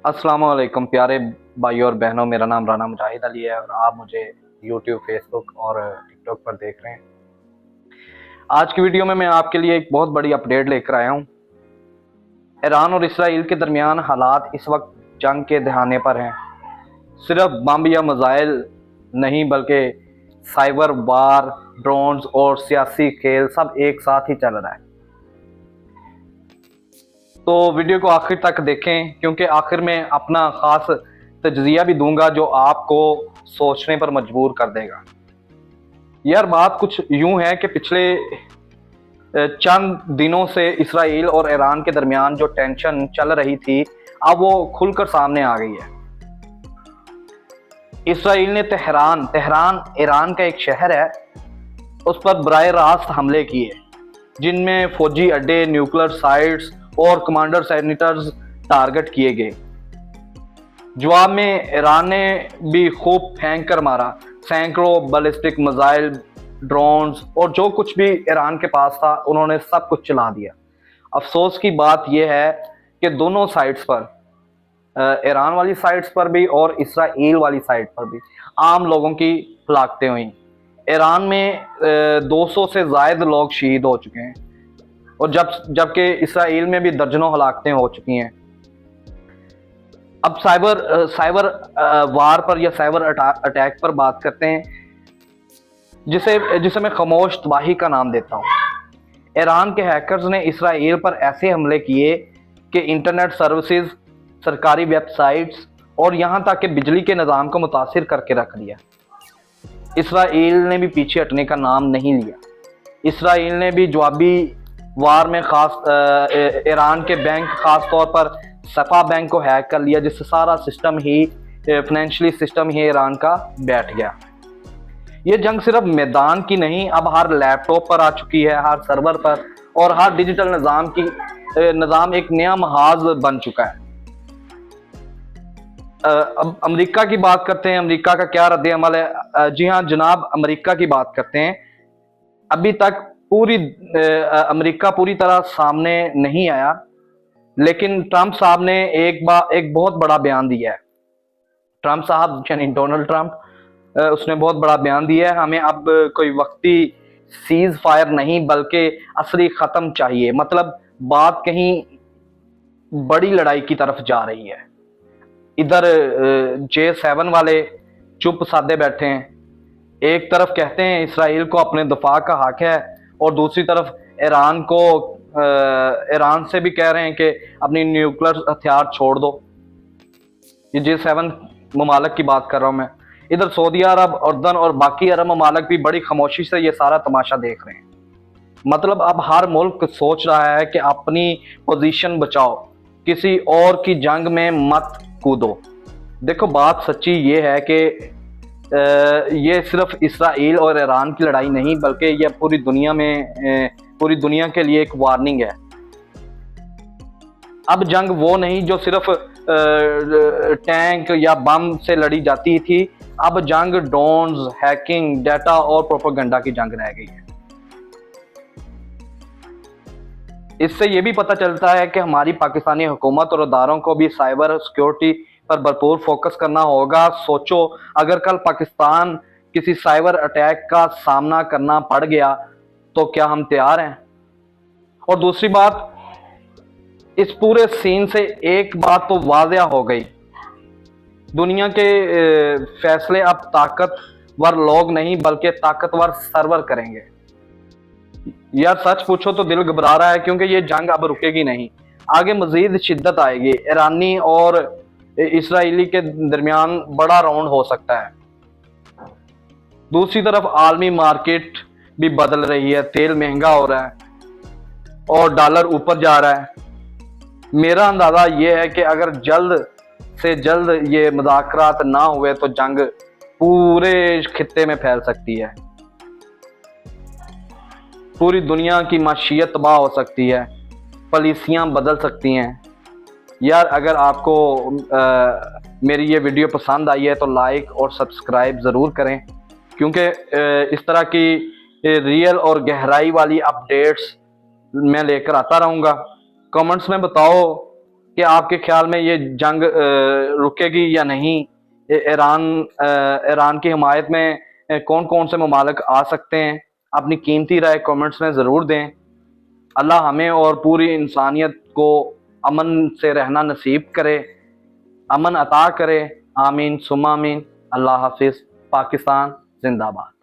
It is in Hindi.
अस्सलाम वालेकुम प्यारे भाइयों और बहनों, मेरा नाम राना मुजाहिद अली है और आप मुझे यूट्यूब, फेसबुक और टिकटॉक पर देख रहे हैं। आज की वीडियो में मैं आपके लिए एक बहुत बड़ी अपडेट लेकर आया हूं। ईरान और इसराइल के दरमियान हालात इस वक्त जंग के दहाने पर हैं। सिर्फ बम या मिसाइल नहीं बल्कि साइबर वार, ड्रोन्स और सियासी खेल सब एक साथ ही चल रहा है। तो वीडियो को आखिर तक देखें क्योंकि आखिर में अपना ख़ास तज्जिया भी दूंगा जो आपको सोचने पर मजबूर कर देगा। यार, बात कुछ यूं है कि पिछले चंद दिनों से इसराइल और ईरान के दरमियान जो टेंशन चल रही थी, अब वो खुलकर सामने आ गई है। इसराइल ने तेहरान तेहरान ईरान का एक शहर है, उस पर बराह रास्त हमले किए, जिनमें फौजी अड्डे, न्यूक्लियर साइट्स और कमांडर सेनेटर्स टारगेट किए गए। जवाब में ईरान ने भी खूब फेंक कर मारा, सैकड़ों बैलिस्टिक मिसाइल, ड्रोन्स और जो कुछ भी ईरान के पास था उन्होंने सब कुछ चला दिया। अफसोस की बात यह है कि दोनों साइड्स पर, ईरान वाली साइड्स पर भी और इसराइल वाली साइड पर भी आम लोगों की हलाकतें हुई। ईरान में 200 से ज़ायद लोग शहीद हो चुके हैं और जबकि इसराइल में भी दर्जनों हलाकतें हो चुकी हैं। अब साइबर वार पर या साइबर अटैक पर बात करते हैं, जिसे जिसे मैं खामोश तबाही का नाम देता हूँ। ईरान के हैकर्स ने इसराइल पर ऐसे हमले किए कि इंटरनेट सर्विसेज, सरकारी वेबसाइट्स और यहाँ तक कि बिजली के निज़ाम को मुतासिर करके रख दिया। इसराइल ने भी पीछे हटने का नाम नहीं लिया। इसराइल ने भी जवाबी वार में ईरान के बैंक, खास तौर पर सफा बैंक को हैक कर लिया, जिससे सारा सिस्टम ही, फाइनेंशियली सिस्टम ही ईरान का बैठ गया। ये जंग सिर्फ मैदान की नहीं, अब हर लैपटॉप पर आ चुकी है, हर सर्वर पर, और हर डिजिटल निज़ाम एक नया महाज बन चुका है। अब अमेरिका की बात करते हैं, अमेरिका का क्या रद्द अमल है। जी हाँ जनाब, अमेरिका की बात करते हैं। अभी तक अमेरिका पूरी तरह सामने नहीं आया, लेकिन ट्रंप साहब ने एक बहुत बड़ा बयान दिया है। ट्रंप साहब यानी डोनाल्ड ट्रंप, उसने बहुत बड़ा बयान दिया है। हमें अब कोई वक्ती सीज फायर नहीं बल्कि असली ख़त्म चाहिए। मतलब बात कहीं बड़ी लड़ाई की तरफ जा रही है। इधर J7 वाले चुप साधे बैठे हैं, एक तरफ कहते हैं इसराइल को अपने दफा का हक है और दूसरी तरफ ईरान से भी कह रहे हैं कि अपनी न्यूक्लियर हथियार छोड़ दो। ये J7 ममालक की बात कर रहा हूँ मैं। इधर सऊदी अरब, उर्दन और बाकी अरब ममालक भी बड़ी खामोशी से ये सारा तमाशा देख रहे हैं। मतलब अब हर मुल्क सोच रहा है कि अपनी पोजीशन बचाओ, किसी और की जंग में मत कूदो। देखो, बात सच्ची ये है कि ये सिर्फ इसराइल और ईरान की लड़ाई नहीं बल्कि यह पूरी दुनिया के लिए एक वार्निंग है। अब जंग वो नहीं जो सिर्फ टैंक या बम से लड़ी जाती थी। अब जंग ड्रोन्स, हैकिंग, डाटा और प्रोपेगेंडा की जंग रह गई है। इससे ये भी पता चलता है कि हमारी पाकिस्तानी हुकूमत और इदारों को भी साइबर सिक्योरिटी पर भरपूर फोकस करना होगा। सोचो, अगर कल पाकिस्तान किसी साइबर अटैक का सामना करना पड़ गया तो क्या हम तैयार हैं? और दूसरी बात, इस पूरे सीन से एक बात तो वाज़िया हो गई, दुनिया के फैसले अब ताकतवर लोग नहीं बल्कि ताकतवर सर्वर करेंगे। यार सच पूछो तो दिल घबरा रहा है, क्योंकि ये जंग अब रुकेगी नहीं, आगे मजीद शिद्दत आएगी। ईरानी और इसराइली के दरमियान बड़ा राउंड हो सकता है। दूसरी तरफ आलमी मार्केट भी बदल रही है, तेल महंगा हो रहा है और डॉलर ऊपर जा रहा है। मेरा अंदाजा ये है कि अगर जल्द से जल्द ये मुज़ाकरात ना हुए तो जंग पूरे खित्ते में फैल सकती है, पूरी दुनिया की माशियत तबाह हो सकती है, पॉलिसियाँ बदल सकती हैं। यार, अगर आपको मेरी ये वीडियो पसंद आई है तो लाइक और सब्सक्राइब ज़रूर करें, क्योंकि इस तरह की रियल और गहराई वाली अपडेट्स मैं लेकर आता रहूँगा। कमेंट्स में बताओ कि आपके ख्याल में ये जंग रुकेगी या नहीं? ईरान की हिमायत में कौन कौन से ममालिक आ सकते हैं? अपनी कीमती राय कमेंट्स में ज़रूर दें। अल्लाह हमें और पूरी इंसानियत को अमन से रहना नसीब करे, अमन अता करे। आमीन सुम्मा आमीन। अल्लाह हाफिज़। पाकिस्तान जिंदाबाद।